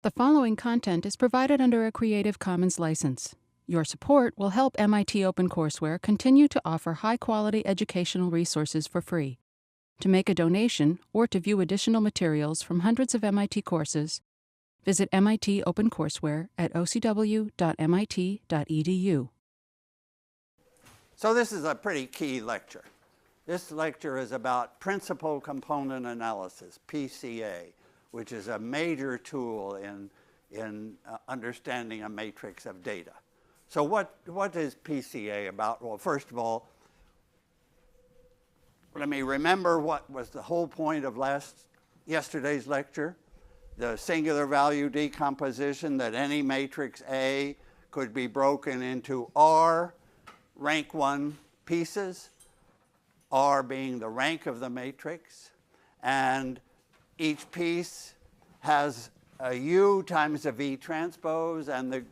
The following content is provided under a Creative Commons license. Your support will help MIT OpenCourseware continue to offer high-quality educational resources for free. To make a donation or to view additional materials from hundreds of MIT courses, visit MIT OpenCourseware at ocw.mit.edu. So this is a pretty key lecture. This lecture is about principal component analysis, PCA, which is a major tool in understanding a matrix of data. So what is PCA about? Well, first of all, let me remember what was the whole point of yesterday's lecture. The singular value decomposition, that any matrix A could be broken into R rank 1 pieces, R being the rank of the matrix, and each piece has a U times a V transpose, and the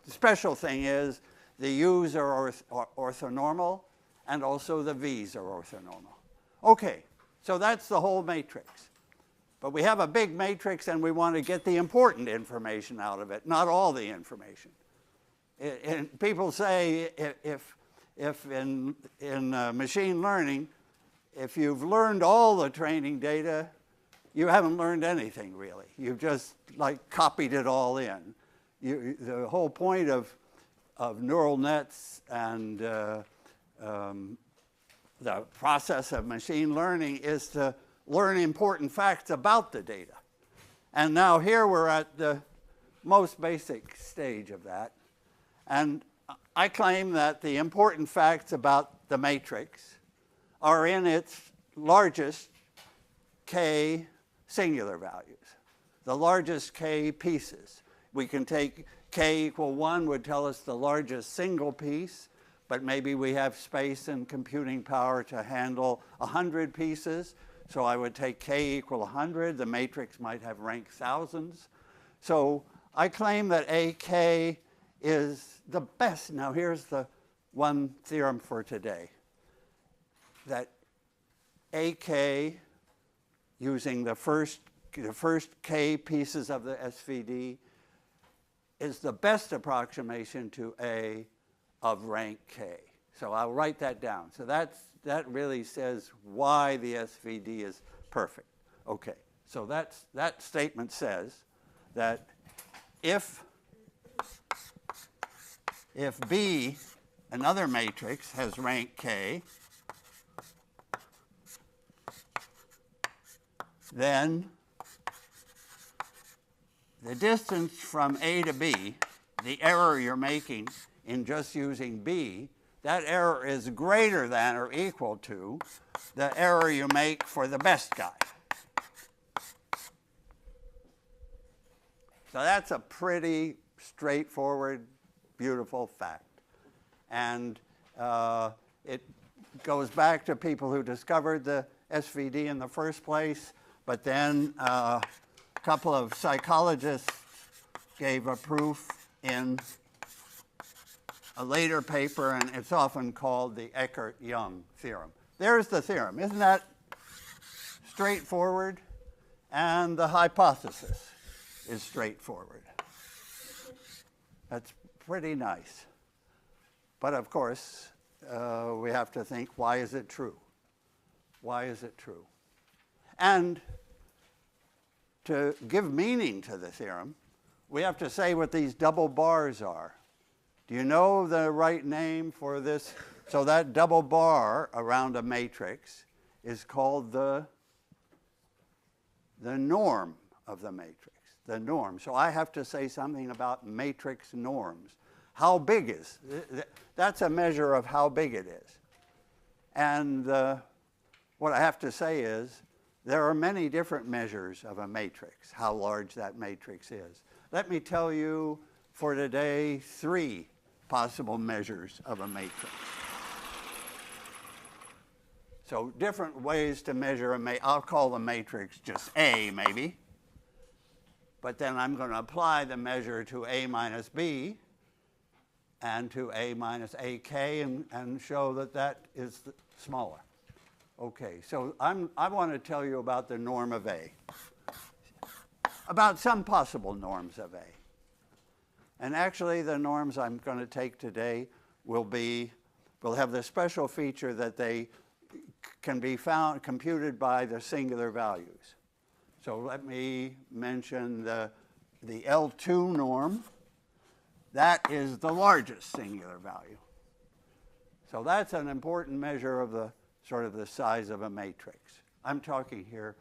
special thing is the U's are orthonormal, and also the V's are orthonormal. Okay, so that's the whole matrix. But we have a big matrix, and we want to get the important information out of it, not all the information. And people say if in machine learning, if you've learned all the training data, you haven't learned anything really. You've just like copied it all in. The whole point of neural nets and the process of machine learning is to learn important facts about the data. And now here we're at the most basic stage of that. And I claim that the important facts about the matrix are in its largest K singular values, the largest K pieces. We can take K equal 1 would tell us the largest single piece, but maybe we have space and computing power to handle 100 pieces. So I would take K equal 100. The matrix might have rank thousands. So I claim that AK is the best. Now here's the one theorem for today, that AK, using the first K pieces of the SVD, is the best approximation to A of rank K. So I'll write that down. So that really says why the SVD is perfect. Okay, so that statement says that if B, another matrix, has rank K, then the distance from A to B, the error you're making in just using B, that error is greater than or equal to the error you make for the best guy. So that's a pretty straightforward, beautiful fact. And it goes back to people who discovered the SVD in the first place, but then a couple of psychologists gave a proof in a later paper, and it's often called the Eckart-Young theorem. There's the theorem. Isn't that straightforward? And the hypothesis is straightforward. That's pretty nice. But of course, we have to think, why is it true? Why is it true? And to give meaning to the theorem, we have to say what these double bars are. Do you know the right name for this? So that double bar around a matrix is called the norm of the matrix, the norm. So I have to say something about matrix norms. How big is? That's a measure of how big it is. And what I have to say is there are many different measures of a matrix, how large that matrix is. Let me tell you for today 3 possible measures of a matrix. So different ways to measure a matrix. I'll call the matrix just A, maybe. But then I'm going to apply the measure to A minus B and to A minus AK and show that that is smaller. Okay, so I want to tell you about the norm of A. about some possible norms of A. And actually, the norms I'm going to take today will have the special feature that they can be computed by the singular values. So let me mention the L2 norm. That is the largest singular value. So that's an important measure of the sort of the size of a matrix. I'm talking here,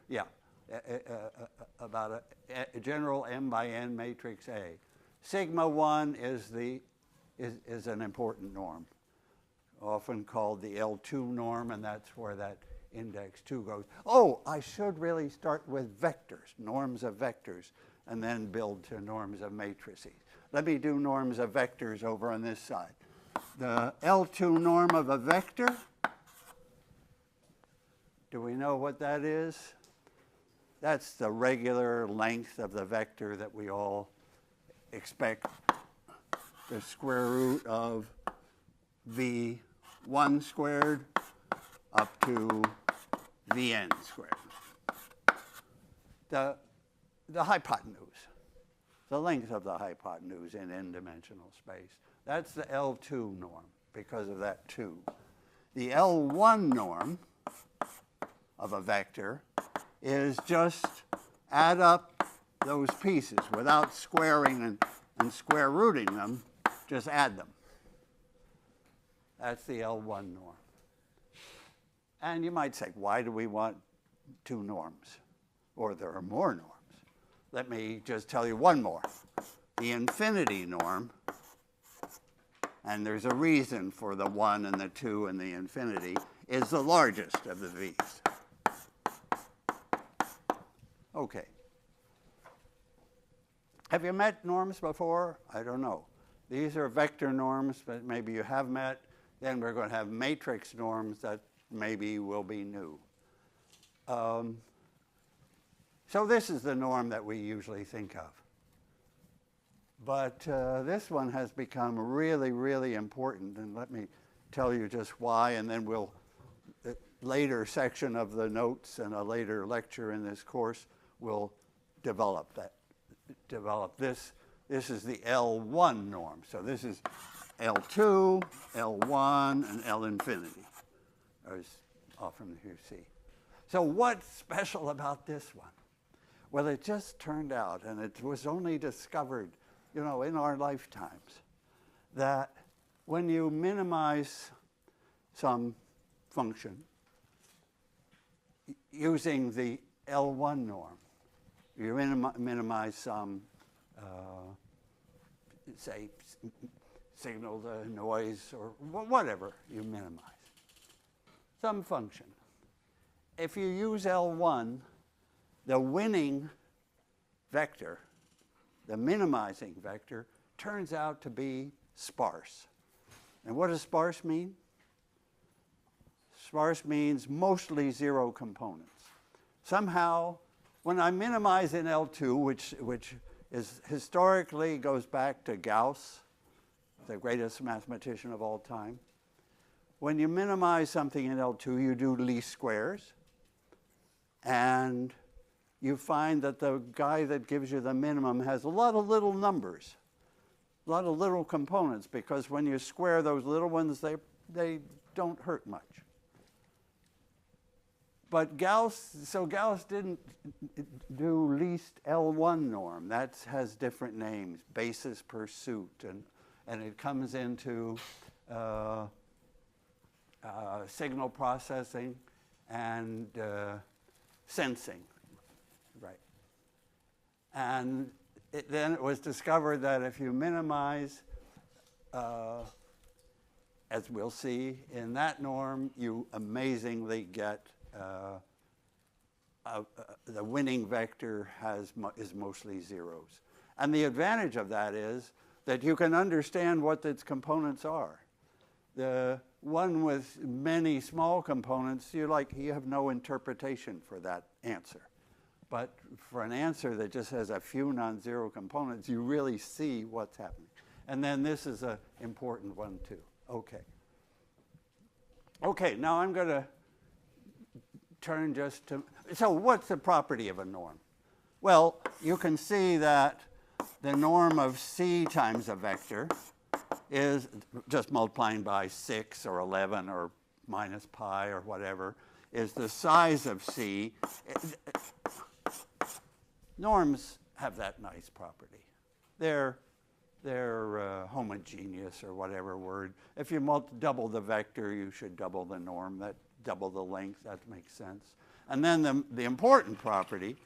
about a general m by n matrix A. Sigma 1 is an important norm, often called the L2 norm, and that's where that index 2 goes. Oh, I should really start with vectors, norms of vectors, and then build to norms of matrices. Let me do norms of vectors over on this side. The L2 norm of a vector, do we know what that is? That's the regular length of the vector that we all expect, the square root of v1 squared up to vn squared. The hypotenuse, the length of the hypotenuse in n-dimensional space, that's the L2 norm because of that 2. The L1 norm of a vector is just add up those pieces without squaring and square rooting them, just add them. That's the L1 norm. And you might say, why do we want 2 norms? Or there are more norms. Let me just tell you one more. The infinity norm, and there's a reason for the 1 and the 2 and the infinity, is the largest of the v's. Okay. Have you met norms before? I don't know. These are vector norms that maybe you have met. Then we're going to have matrix norms that maybe will be new. So this is the norm that we usually think of. But this one has become really, really important. And let me tell you just why. And then we'll, a later section of the notes and a later lecture in this course will develop this. This is the L1 norm. So this is L2, L1, and L infinity, as often you see. So what's special about this one? Well, it just turned out, and it was only discovered, in our lifetimes, that when you minimize some function using the L1 norm, you minimize some, say, signal to noise or whatever you minimize, some function. If you use L1, the winning vector, the minimizing vector, turns out to be sparse. And what does sparse mean? Sparse means mostly 0 components. Somehow, when I minimize in L2, which is historically goes back to Gauss, the greatest mathematician of all time, when you minimize something in L2, you do least squares, and you find that the guy that gives you the minimum has a lot of little numbers, a lot of little components, because when you square those little ones, they don't hurt much. But Gauss didn't do least L1 norm. That has different names, basis per suit, and it comes into signal processing and sensing, right? And then it was discovered that if you minimize, as we'll see in that norm, you amazingly get the winning vector is mostly zeros. And the advantage of that is that you can understand what its components are. The one with many small components, you have no interpretation for that answer. But for an answer that just has a few non-zero components, you really see what's happening. And then this is an important one too. Okay. Okay, now I'm going to turn just to, so what's the property of a norm? Well, you can see that the norm of C times a vector is just multiplying by 6 or 11 or minus pi or whatever, is the size of C. Norms have that nice property. They're homogeneous or whatever word. If you double the vector, you should double the norm, double the length. That makes sense. And then the important property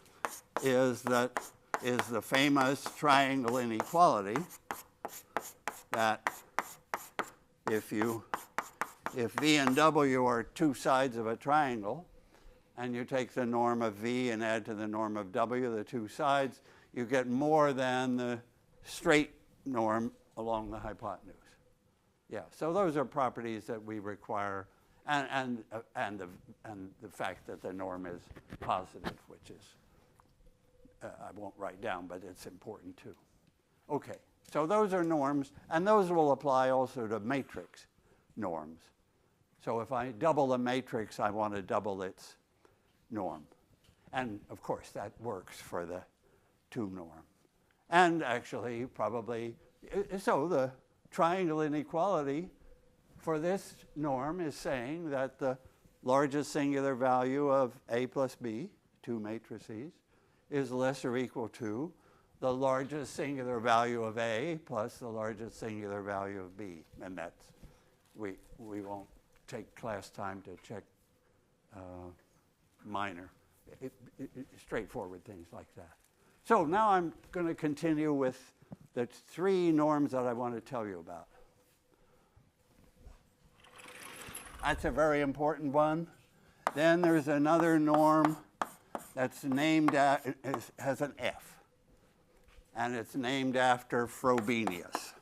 is the famous triangle inequality that if V and W are two sides of a triangle, and you take the norm of V and add to the norm of W, the two sides, you get more than the straight norm along the hypotenuse. Yeah, so those are properties that we require, and the fact that the norm is positive, which is, I won't write down, but it's important too. Okay, so those are norms, and those will apply also to matrix norms. So if I double a matrix, I want to double its norm. And of course, that works for the 2 norm. And actually, probably, so the triangle inequality for this norm is saying that the largest singular value of A plus B, 2 matrices, is less or equal to the largest singular value of A plus the largest singular value of B. And that's, we won't take class time to check minor, straightforward things like that. So now I'm going to continue with the 3 norms that I want to tell you about. That's a very important one. Then there's another norm that's named, has an F, and it's named after Frobenius.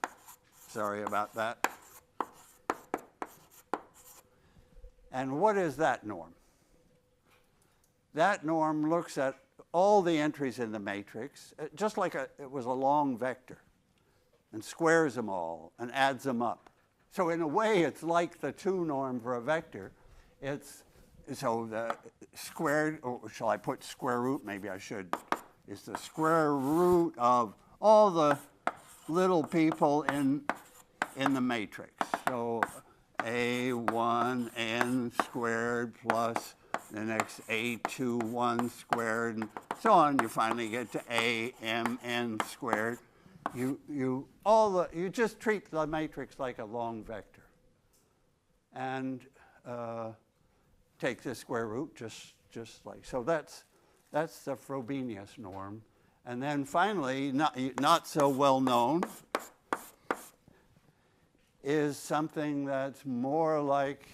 Sorry about that. And what is that norm? That norm looks at all the entries in the matrix, just like it was a long vector, and squares them all and adds them up. So in a way, it's like the 2 norm for a vector. So the squared, or shall I put square root? Maybe I should. Is the square root of all the little people in the matrix. So A1 n squared plus the next A2 1 squared, and so on. You finally get to A m n squared. You just treat the matrix like a long vector, and take the square root just like so. That's the Frobenius norm, and then finally, not so well known, is something that's more like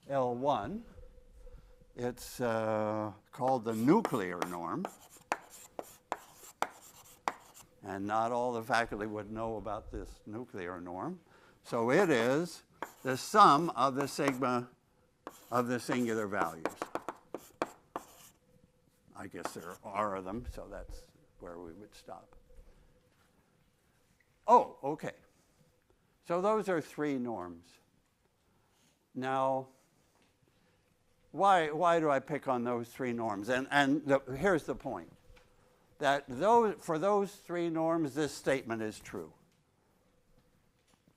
L1. It's called the nuclear norm. And not all the faculty would know about this nuclear norm. So it is the sum of the sigma of the singular values. I guess there are of them, so that's where we would stop. Oh, okay. So those are 3 norms. Now, why do I pick on those 3 norms? And here's the point. That for those 3 norms, this statement is true.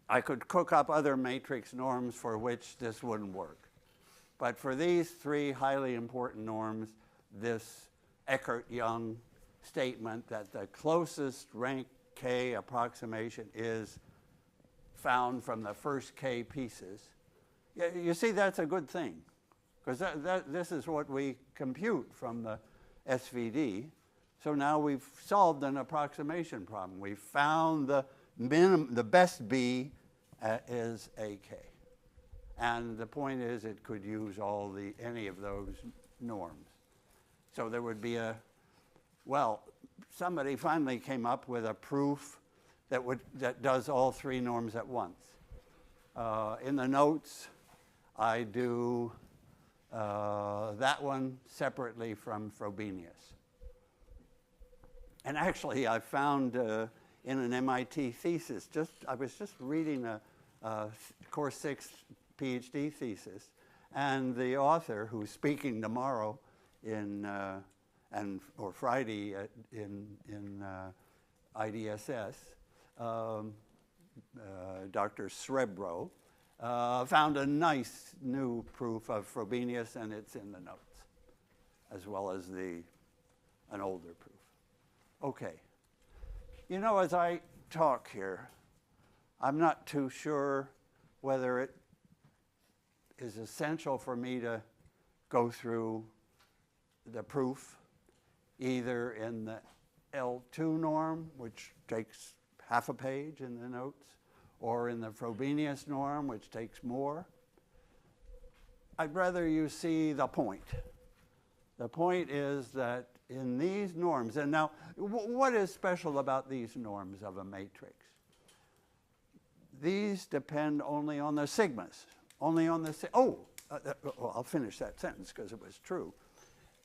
I could cook up other matrix norms for which this wouldn't work. But for these 3 highly important norms, this Eckart-Young statement that the closest rank K approximation is found from the first K pieces, you see that's a good thing. Because this is what we compute from the SVD. So now we've solved an approximation problem. We've found the best B is AK. And the point is it could use any of those norms. So there would be somebody finally came up with a proof that does all 3 norms at once. In the notes, I do that one separately from Frobenius. And actually, I found in an MIT thesis, I was just reading a course 6 PhD thesis, and the author, who's speaking tomorrow in or Friday in IDSS, Dr. Srebro, found a nice new proof of Frobenius, and it's in the notes, as well as an older proof. Okay. You know, as I talk here, I'm not too sure whether it is essential for me to go through the proof either in the L2 norm, which takes half a page in the notes, or in the Frobenius norm, which takes more. I'd rather you see the point. The point is that in these norms, and now what is special about these norms of a matrix? These depend only on the sigmas, only on the, well, I'll finish that sentence because it was true.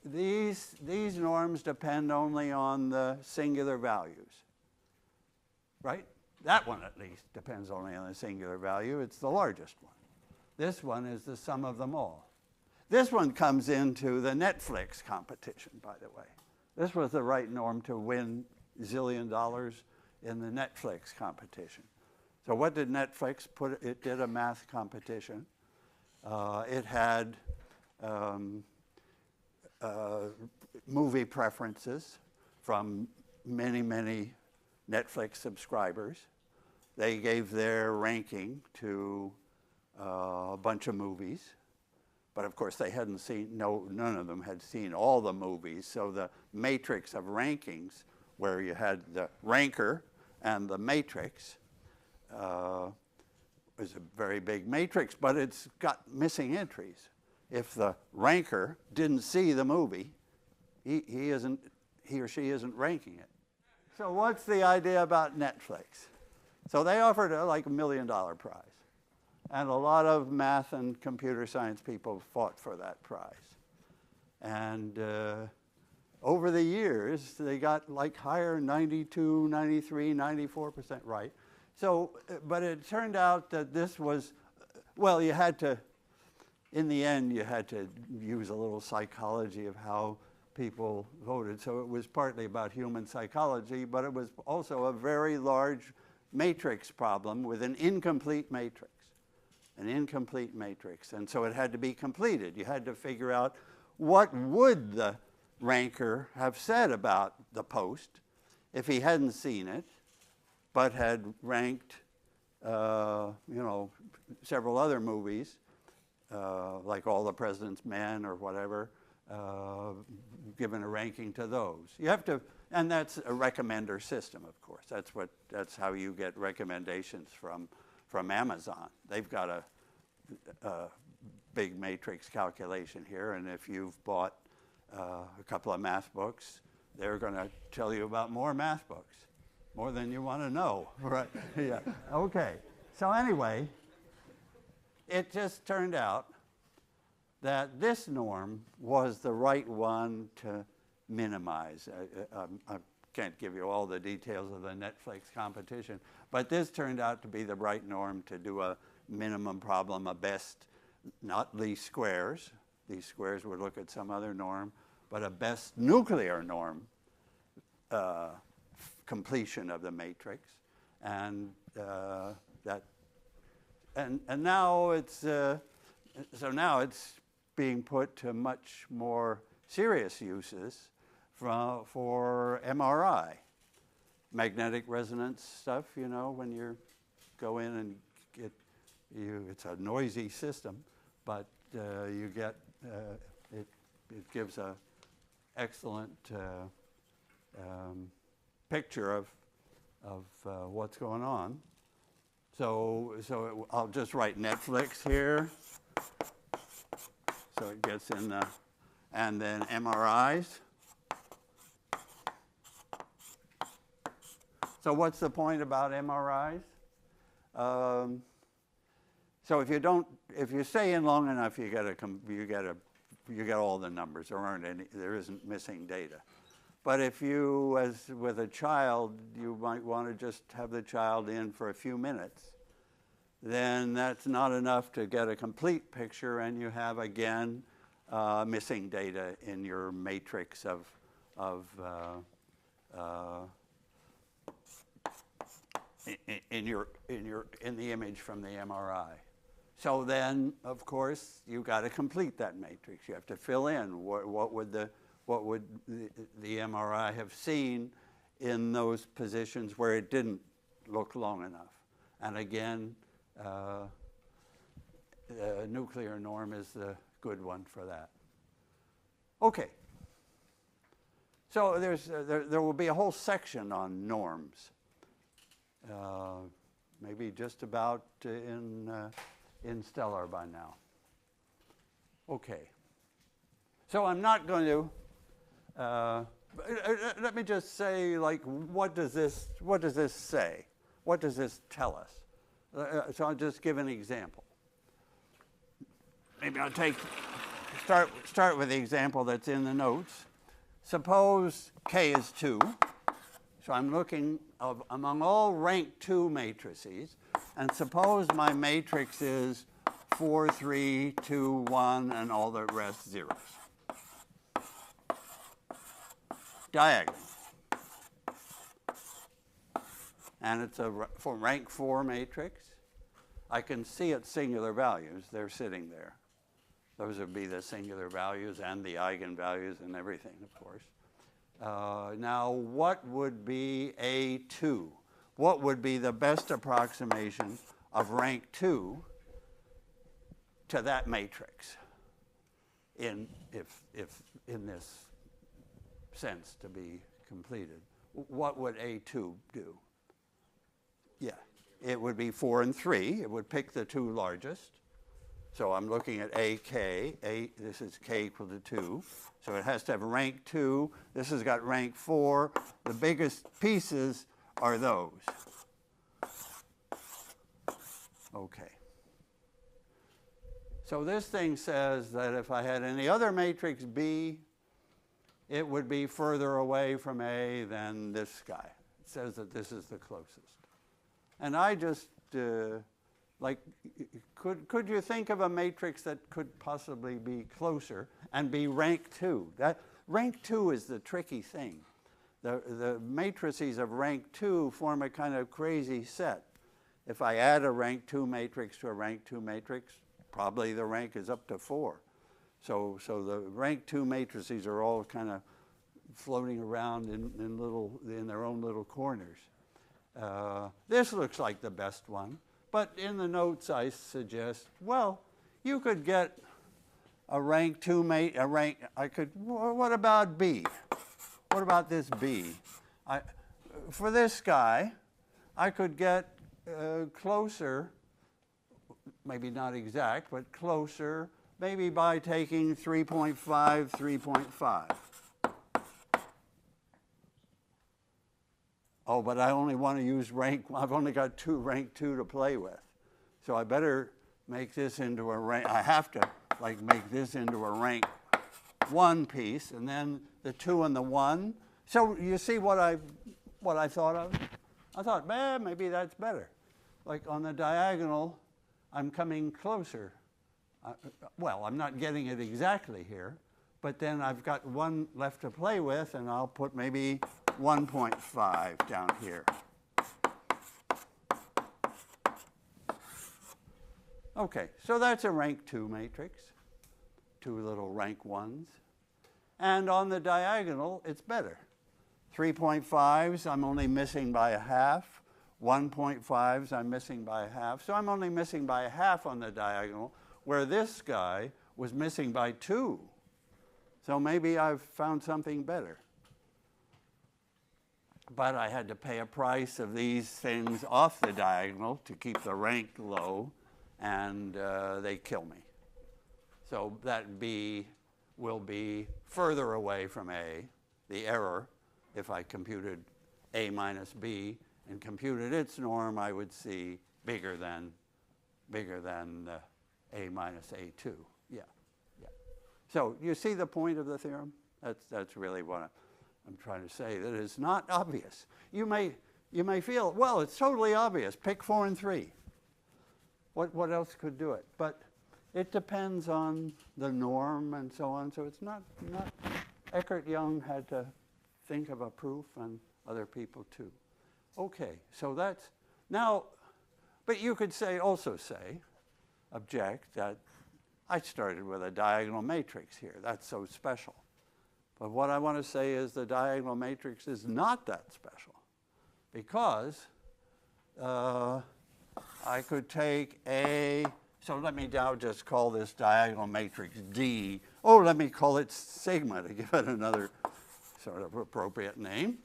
These norms depend only on the singular values, right? That one at least depends only on the singular value. It's the largest one. This one is the sum of them all. This one comes into the Netflix competition, by the way. This was the right norm to win $1 zillion in the Netflix competition. So what did Netflix put? It did a math competition. It had movie preferences from many, many Netflix subscribers. They gave their ranking to a bunch of movies. But of course, they hadn't seen, none of them had seen all the movies. So the matrix of rankings, where you had the ranker and the matrix, was a very big matrix, but it's got missing entries. If the ranker didn't see the movie, he or she isn't ranking it. So what's the idea about Netflix? So they offered like $1 million prize. And a lot of math and computer science people fought for that prize. And over the years, they got like higher, 92, 93, 94% right. So, but it turned out that this was, well, you had to, in the end, you had to use a little psychology of how people voted. So it was partly about human psychology, but it was also a very large matrix problem with an incomplete matrix. An incomplete matrix. And so it had to be completed. You had to figure out what would the ranker have said about the post if he hadn't seen it, but had ranked, several other movies, like All the President's Men or whatever, given a ranking to those. You have to, and that's a recommender system, of course. That's how you get recommendations from Amazon. They've got a big matrix calculation here, and if you've bought a couple of math books, they're going to tell you about more math books, more than you want to know, right? Yeah. Okay. So anyway, it just turned out that this norm was the right one to minimize. I can't give you all the details of the Netflix competition, but this turned out to be the right norm to do a minimum problem, a best, not least squares. These squares would look at some other norm, but a best nuclear norm completion of the matrix, and now it's so now it's being put to much more serious uses for MRI, magnetic resonance stuff. You know, when you go in and it's a noisy system, but you get it gives a excellent picture of what's going on. So I'll just write Netflix here. So it gets in the, and then MRIs. So what's the point about MRIs? So if you stay in long enough, you get all the numbers. There isn't missing data. But if you, as with a child, you might want to just have the child in for a few minutes, then that's not enough to get a complete picture, and you have, again, missing data in your matrix of in the image from the MRI. So then, of course, you've got to complete that matrix. You have to fill in what would the MRI have seen in those positions where it didn't look long enough. And again, the nuclear norm is the good one for that. Okay. So there will be a whole section on norms, maybe just about in Stellar by now. Okay. So I'm not going to. Let me just say, like, what does this say? What does this tell us? So I'll just give an example. Maybe I'll start with the example that's in the notes. Suppose K is 2. So I'm looking among all rank 2 matrices, and suppose my matrix is 4, 3, 2, 1, and all the rest zeros. Diagonal. And it's for rank 4 matrix. I can see its singular values. They're sitting there. Those would be the singular values and the eigenvalues and everything, of course. Now, what would be A2? What would be the best approximation of rank 2 to that matrix if in this sense to be completed? What would A2 do? Yeah, it would be 4 and 3. It would pick the 2 largest. So I'm looking at AK. This is K equal to 2. So it has to have rank 2. This has got rank 4. The biggest pieces are those. Okay. So this thing says that if I had any other matrix B, it would be further away from A than this guy. It says that this is the closest. And I just, could you think of a matrix that could possibly be closer and be rank 2? That rank 2 is the tricky thing. The matrices of rank 2 form a kind of crazy set. If I add a rank 2 matrix to a rank 2 matrix, probably the rank is up to 4. So the rank 2 matrices are all kind of floating around in their own little corners. This looks like the best one, but in the notes I suggest, well, you could get a rank 2 what about B? What about this B? For this guy, I could get closer, maybe not exact, but closer, maybe by taking 3.5, 3.5. Oh, but I only want to use rank, I've only got rank 2 to play with. So I better make this into a rank, I have to make this into a rank 1 piece, and then the 2 and the 1. So you see what I thought of? I thought, man, maybe that's better. Like on the diagonal, I'm coming closer. Well, I'm not getting it exactly here, but then I've got 1 left to play with, and I'll put maybe 1.5 down here. Okay, so that's a rank 2 matrix, 2 little rank 1s. And on the diagonal, it's better. 3.5s, I'm only missing by a half. 1.5s, I'm missing by a half. So I'm only missing by a half on the diagonal, where this guy was missing by 2. So maybe I've found something better. But I had to pay a price of these things off the diagonal to keep the rank low, and they kill me. So that B will be further away from A, the error. If I computed A minus B and computed its norm, I would see bigger than A minus A2. Yeah. So you see the point of the theorem? That's really what I'm trying to say, that it's not obvious. You may feel, well, it's totally obvious. Pick 4 and 3. What else could do it? But it depends on the norm and so on. So it's not Eckart-Young had to think of a proof, and other people too. Okay, so that's, now, but you could say, also say, object that I started with a diagonal matrix here. That's so special. But what I want to say is the diagonal matrix is not that special, because I could take A, so let me now just call this diagonal matrix D. Oh, let me call it sigma to give it another sort of appropriate name.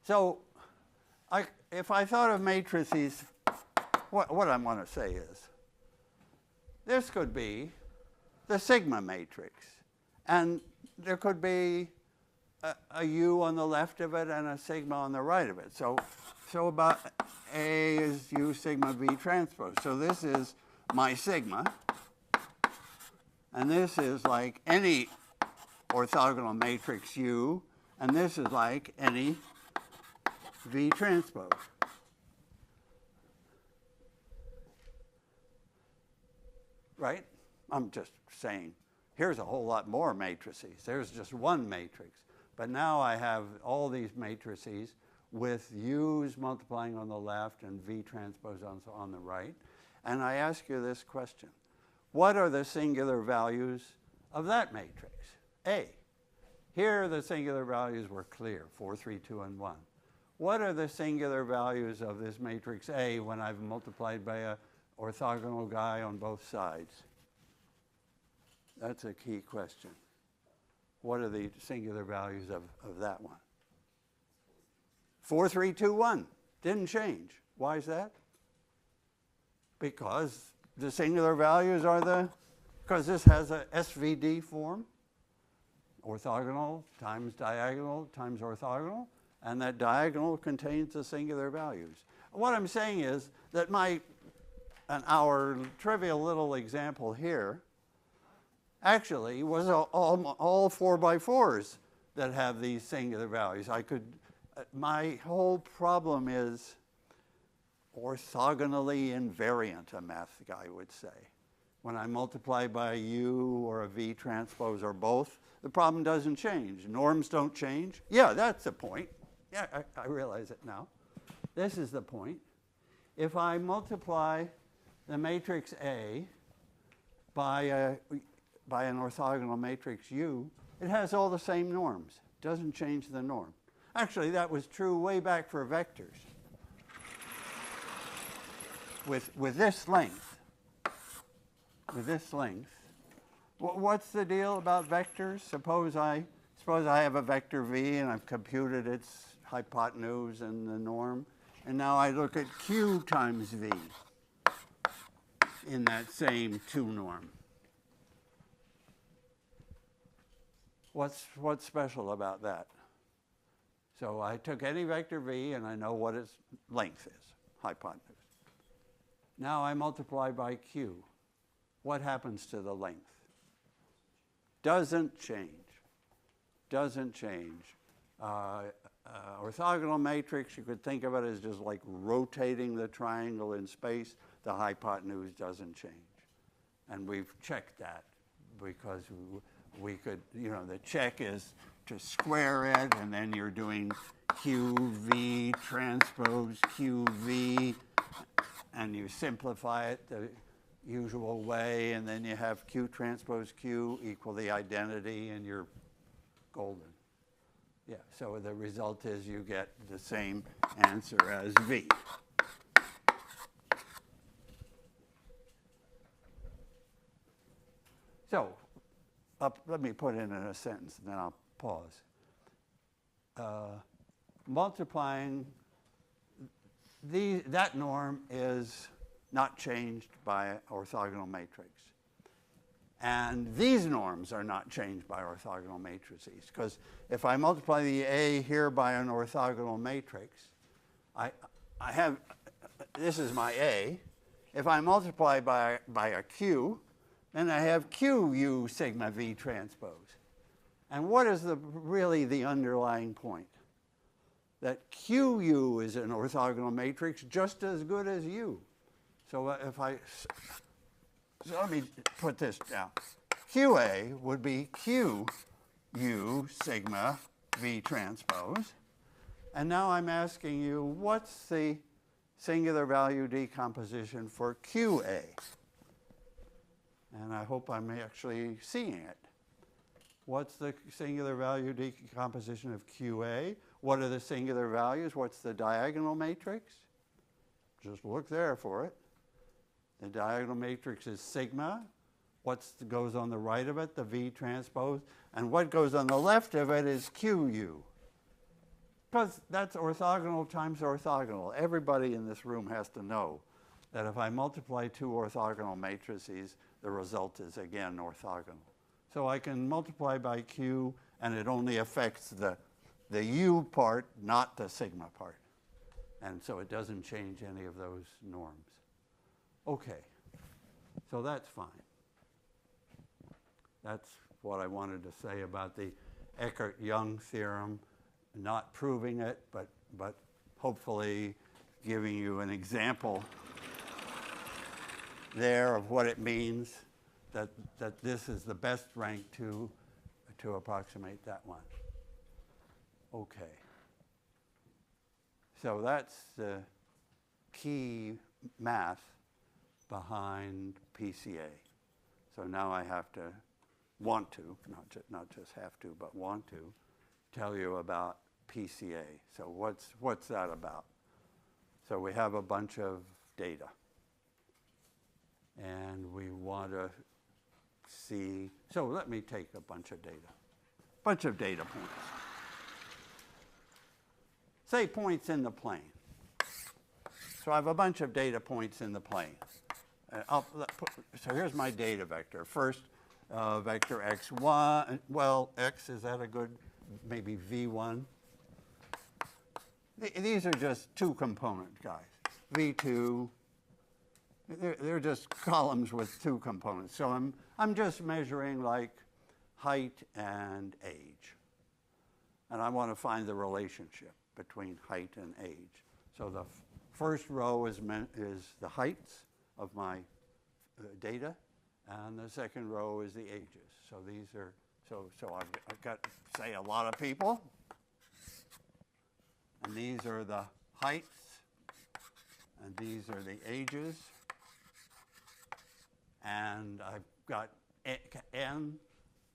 So if I thought of matrices, what I want to say is, this could be the sigma matrix, and there could be a U on the left of it and a sigma on the right of it. So about A is U sigma V transpose. So this is my sigma, and this is like any orthogonal matrix U, and this is like any V transpose. Right? I'm just saying, here's a whole lot more matrices. There's just one matrix. But now I have all these matrices with U's multiplying on the left and V transpose on the right. And I ask you this question. What are the singular values of that matrix? A. Here the singular values were clear, 4, 3, 2, and 1. What are the singular values of this matrix A when I've multiplied by a orthogonal guy on both sides? That's a key question. What are the singular values of that one? 4, 3, 2, 1. Didn't change. Why is that? Because the singular values are because this has a SVD form, orthogonal times diagonal times orthogonal, and that diagonal contains the singular values. What I'm saying is that our trivial little example here actually was all 4x4s that have these singular values. My whole problem is orthogonally invariant, a math guy would say. When I multiply by a U or a V transpose or both, the problem doesn't change. Norms don't change. Yeah, that's the point. Yeah, I realize it now. This is the point. If I multiply the matrix A by an orthogonal matrix U, it has all the same norms. It doesn't change the norm. Actually, that was true way back for vectors. With this length, what's the deal about vectors? Suppose I have a vector V and I've computed its hypotenuse and the norm, and now I look at Q times V in that same 2 norm. What's special about that? So I took any vector V and I know what its length is, hypotenuse. Now I multiply by Q. What happens to the length? Doesn't change. Doesn't change. Orthogonal matrix, you could think of it as just like rotating the triangle in space. The hypotenuse doesn't change. And we've checked that because we could, the check is to square it, and then you're doing QV transpose QV, and you simplify it the usual way, and then you have Q transpose Q equal the identity, and you're golden. Yeah, so the result is you get the same answer as V. So let me put it in a sentence, and then I'll pause. Multiplying that norm is not changed by an orthogonal matrix. And these norms are not changed by orthogonal matrices, because if I multiply the A here by an orthogonal matrix, I have, this is my A. If I multiply by a Q, then I have QU sigma V transpose. And what is really the underlying point? That QU is an orthogonal matrix just as good as U. So so let me put this down. QA would be Q U sigma V transpose. And now I'm asking you, what's the singular value decomposition for QA? And I hope I'm actually seeing it. What's the singular value decomposition of QA? What are the singular values? What's the diagonal matrix? Just look there for it. The diagonal matrix is sigma. What goes on the right of it? The V transpose. And what goes on the left of it is QU. Because that's orthogonal times orthogonal. Everybody in this room has to know that if I multiply two orthogonal matrices, the result is again orthogonal. So I can multiply by Q, and it only affects the U part, not the sigma part. And so it doesn't change any of those norms. Okay, so that's fine. That's what I wanted to say about the Eckart-Young theorem, not proving it, but hopefully giving you an example there of what it means that this is the best rank to approximate that one. Okay. So that's the key math behind PCA. So now I have to want to, not just have to, but want to tell you about PCA. So what's that about? So we have a bunch of data, and we want to see. So let me take a bunch of data points. Say points in the plane. So I have a bunch of data points in the plane. So here's my data vector. First, vector x1, well, x, is that a good, maybe v1? These are just two component guys. v2, they're just columns with two components. So I'm just measuring like height and age. And I want to find the relationship between height and age. So the first row is the heights of my data, and the second row is the ages. So these are, so I've got, say, a lot of people, and these are the heights, and these are the ages, and I've got n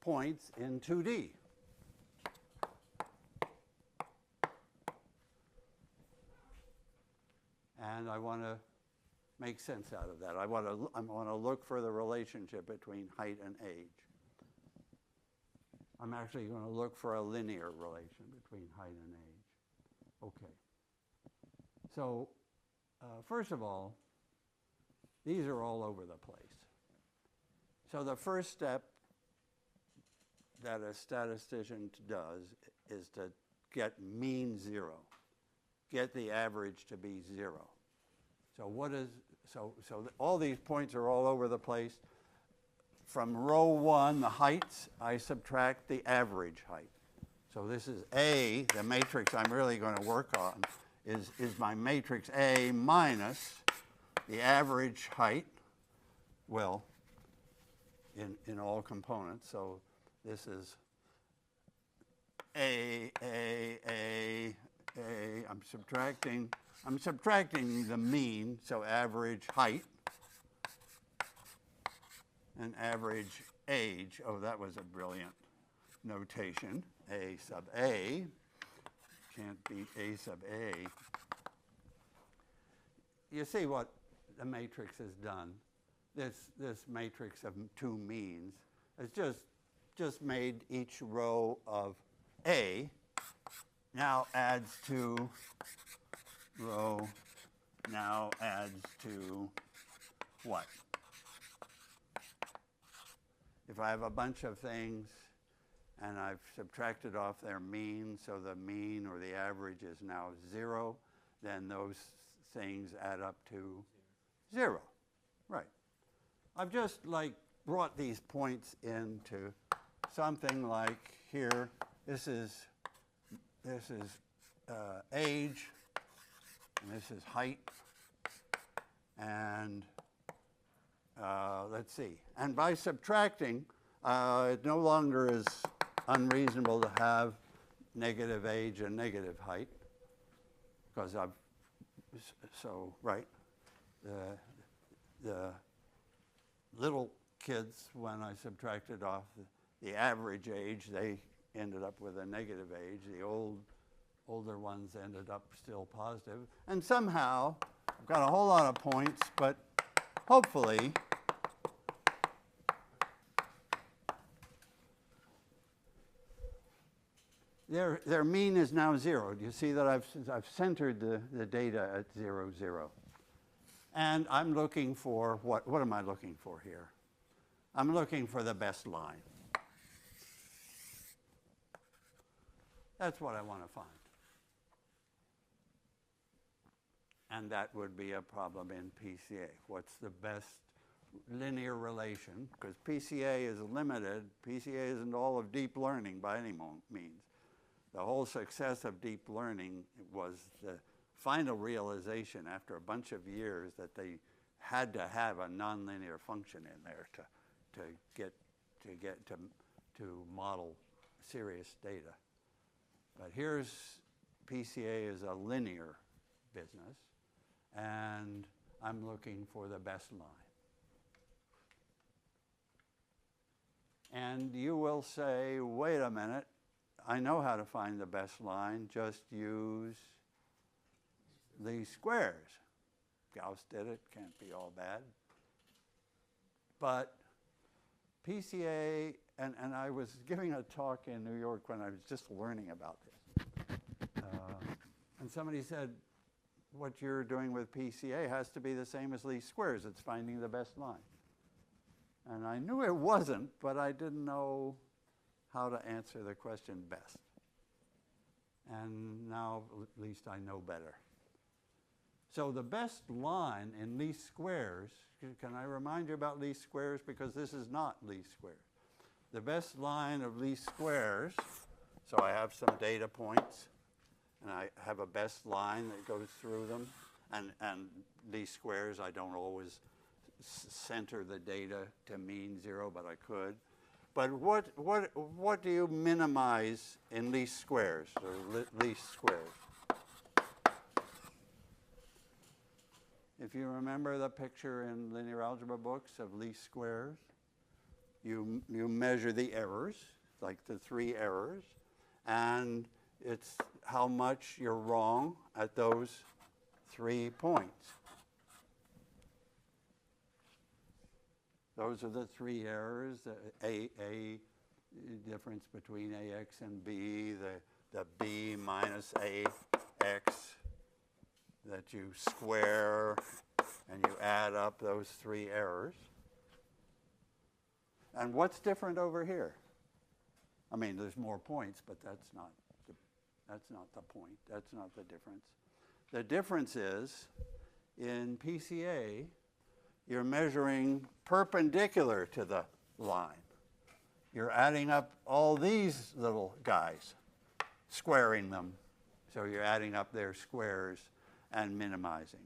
points in 2D. And I want to make sense out of that. I want to look for the relationship between height and age. I'm actually going to look for a linear relation between height and age. Okay. So first of all, these are all over the place. So the first step that a statistician does is to get mean zero, get the average to be zero. So so all these points are all over the place. From row 1, the heights, I subtract the average height. So this is A, the matrix I'm really going to work on, is my matrix A minus the average height, well, in all components. So this is A. I'm subtracting the mean, so average height and average age. Oh, that was a brilliant notation. A sub A. Can't beat A sub A. You see what the matrix has done? This matrix of two means has just made each row of A now adds to row, now adds to what? If I have a bunch of things and I've subtracted off their mean, so the mean or the average is now 0, then those things add up to 0. Right. I've just brought these points into something like here. This is age, and this is height, and let's see. And by subtracting, it no longer is unreasonable to have negative age and negative height, because right, the little kids, when I subtracted off the average age, they ended up with a negative age. The older ones ended up still positive. And somehow, I've got a whole lot of points, but hopefully, their mean is now 0. Do you see that I've centered the data at 0, 0? And I'm looking for, what am I looking for here? I'm looking for the best line. That's what I want to find. And that would be a problem in PCA. What's the best linear relation? Because PCA is limited. PCA isn't all of deep learning by any means. The whole success of deep learning was the final realization after a bunch of years that they had to have a nonlinear function in there to model serious data. But here's PCA is a linear business, and I'm looking for the best line. And you will say, wait a minute, I know how to find the best line, just use least squares. Gauss did it, can't be all bad. But PCA, and I was giving a talk in New York when I was just learning about this. And somebody said, what you're doing with PCA has to be the same as least squares. It's finding the best line. And I knew it wasn't, but I didn't know how to answer the question best. And now at least I know better. So the best line in least squares, can I remind you about least squares? Because this is not least squares. The best line of least squares, so I have some data points, and I have a best line that goes through them. And least squares, I don't always center the data to mean 0, but I could. But what do you minimize in least squares, or least squares? If you remember the picture in linear algebra books of least squares, you measure the errors, like the 3 errors, and it's how much you're wrong at those 3 points. Those are the 3 errors, the A difference between AX and B, the B minus AX that you square, and you add up those 3 errors. And what's different over here? I mean, there's more points, but that's not the point. That's not the difference. The difference is, in PCA, you're measuring perpendicular to the line. You're adding up all these little guys, squaring them. So you're adding up their squares and minimizing.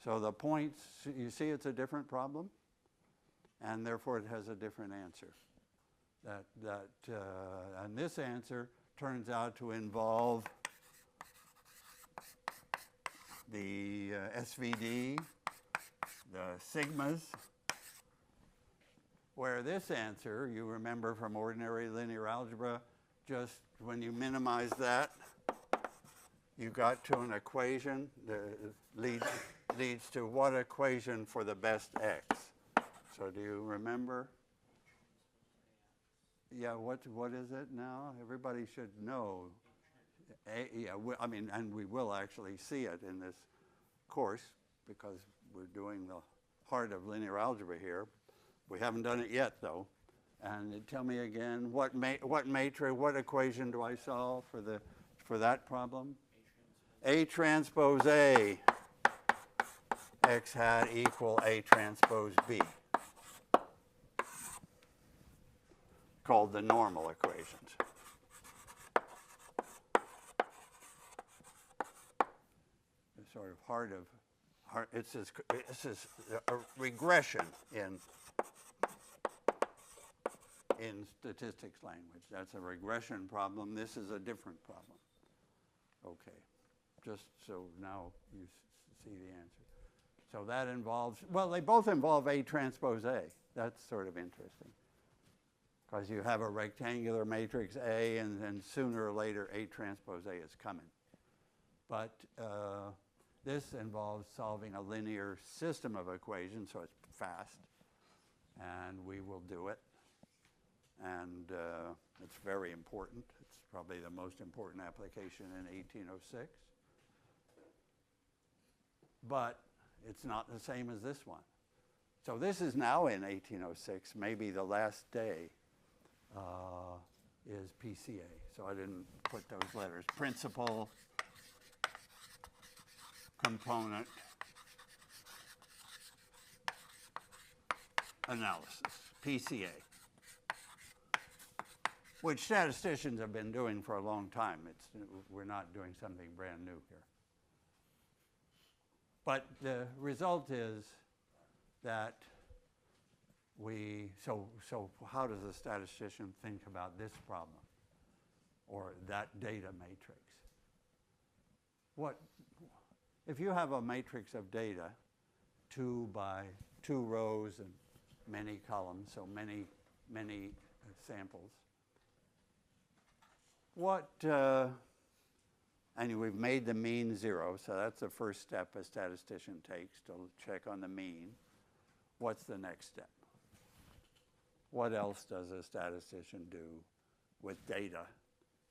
So the points, you see it's a different problem, and therefore it has a different answer. And this answer turns out to involve the SVD, the sigmas, where this answer, you remember from ordinary linear algebra, just when you minimize that, you got to an equation that leads to what equation for the best x? So do you remember? Yeah, what is it now? Everybody should know. And we will actually see it in this course because we're doing the heart of linear algebra here. We haven't done it yet, though. And tell me again, what matrix, what equation do I solve for that problem? A transpose A, x hat equal A transpose B, called the normal equations. The sort of heart of, this is a regression in in statistics language. That's a regression problem. This is a different problem. Okay, just so now you see the answer. So that involves, well, they both involve A transpose A. That's sort of interesting. Because you have a rectangular matrix A, and then sooner or later A transpose A is coming. But this involves solving a linear system of equations, so it's fast. And we will do it. And it's very important. It's probably the most important application in 1806. But it's not the same as this one. So this is now in 1806. Maybe the last day is PCA. So I didn't put those letters. Principal, component, analysis, PCA, which statisticians have been doing for a long time. We're not doing something brand new here. But the result is that so how does a statistician think about this problem or that data matrix? If you have a matrix of data, 2 by 2 rows and many columns, so many samples, and we've made the mean 0, so that's the first step a statistician takes to check on the mean. What's the next step? What else does a statistician do with data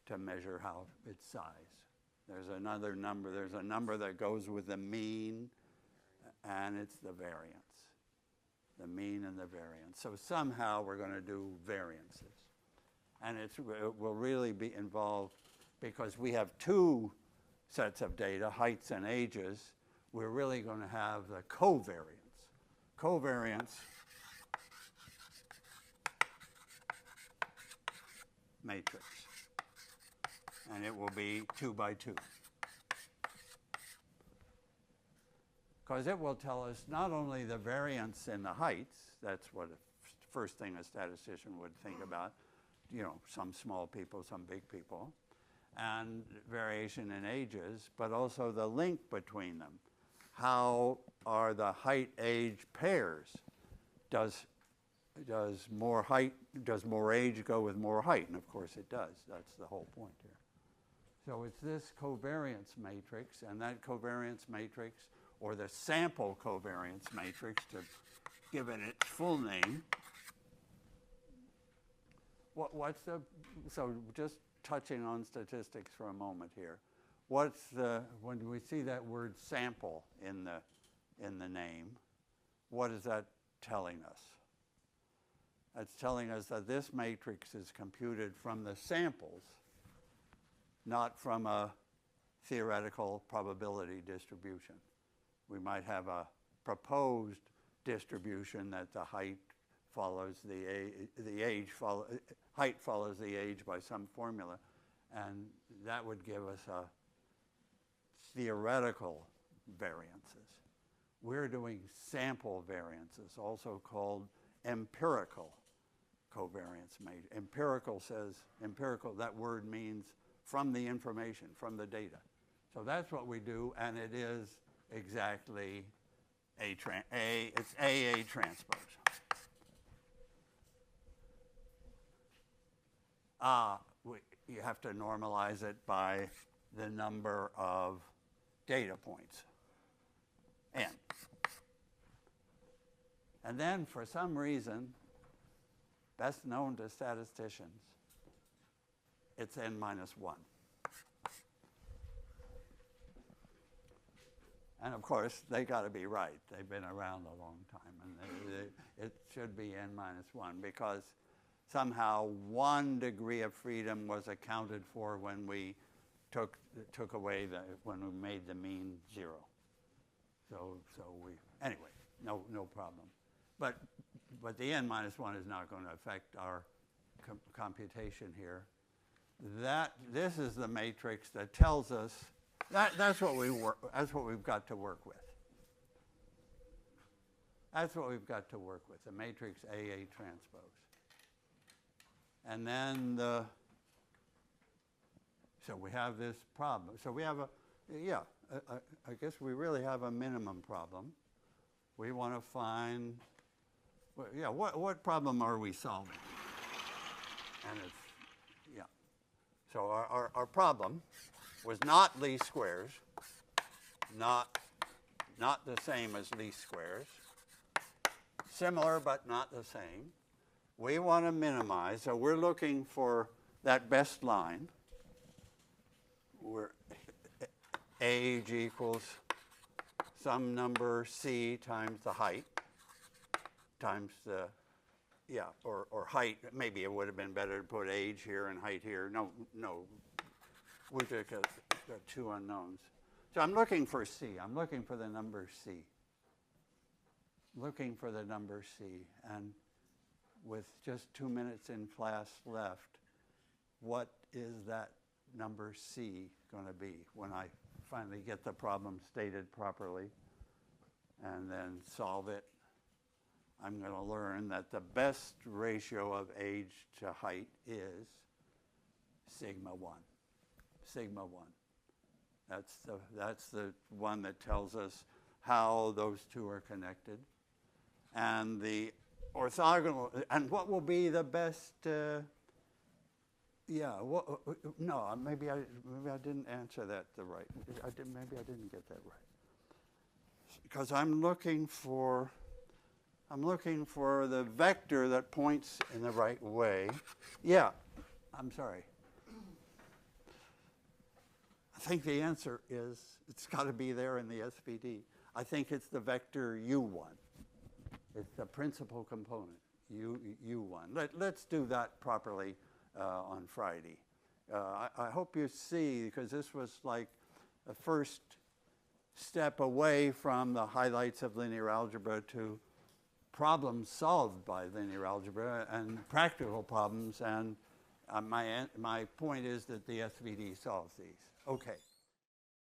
to measure its size? There's another number. There's a number that goes with the mean, and it's the variance. The mean and the variance. So somehow we're going to do variances. And it will really be involved because we have 2 sets of data, heights and ages. We're really going to have the covariance. Covariance matrix. And it will be 2 by 2. Because it will tell us not only the variance in the heights, that's what first thing a statistician would think about, some small people, some big people, and variation in ages, but also the link between them. How are the height-age pairs? Does more age go with more height? And of course it does. That's the whole point here. So it's this covariance matrix, and that covariance matrix, or the sample covariance matrix, to give it its full name. So just touching on statistics for a moment here. When we see that word sample in the name, what is that telling us? That's telling us that this matrix is computed from the samples, not from a theoretical probability distribution. We might have a proposed distribution that the height follows height follows the age by some formula, and that would give us a theoretical variances. We're doing sample variances, also called empirical covariance matrix. Empirical, that word means from the information, from the data. So that's what we do, and it is exactly it's AA transpose. You have to normalize it by the number of data points, n. And then, for some reason, best known to statisticians, it's n minus 1. And of course, they got to be right. They've been around a long time, and it should be n minus 1 because somehow 1 degree of freedom was accounted for when we took away when we made the mean 0. Anyway, no problem. But the n minus 1 is not going to affect our computation here. This is the matrix that tells us that's what we've got to work with. That's what we've got to work with, the matrix AA transpose. And then so we have this problem. So we have I guess we really have a minimum problem. We want to find, what problem are we solving? And it's, so our problem was not least squares, not the same as least squares, similar but not the same. We want to minimize, so we're looking for that best line where age equals some number c times the height times the, or height. Maybe it would have been better to put age here and height here. No, we took two unknowns. So I'm looking for c. I'm looking for the number c. Looking for the number c. And with just 2 minutes in class left, what is that number c going to be when I finally get the problem stated properly and then solve it? I'm going to learn that the best ratio of age to height is sigma 1. Sigma 1. That's the one that tells us how those two are connected. And the orthogonal, and what will be the best, no, maybe I didn't answer that right. Maybe I didn't get that right. Because I'm looking for the vector that points in the right way. Yeah, I'm sorry. I think the answer is, it's got to be there in the SVD. I think it's the vector U1. It's the principal component, U1. Let's do that properly on Friday. I hope you see, because this was like a first step away from the highlights of linear algebra to problems solved by linear algebra and practical problems. And my point is that the SVD solves these. Okay.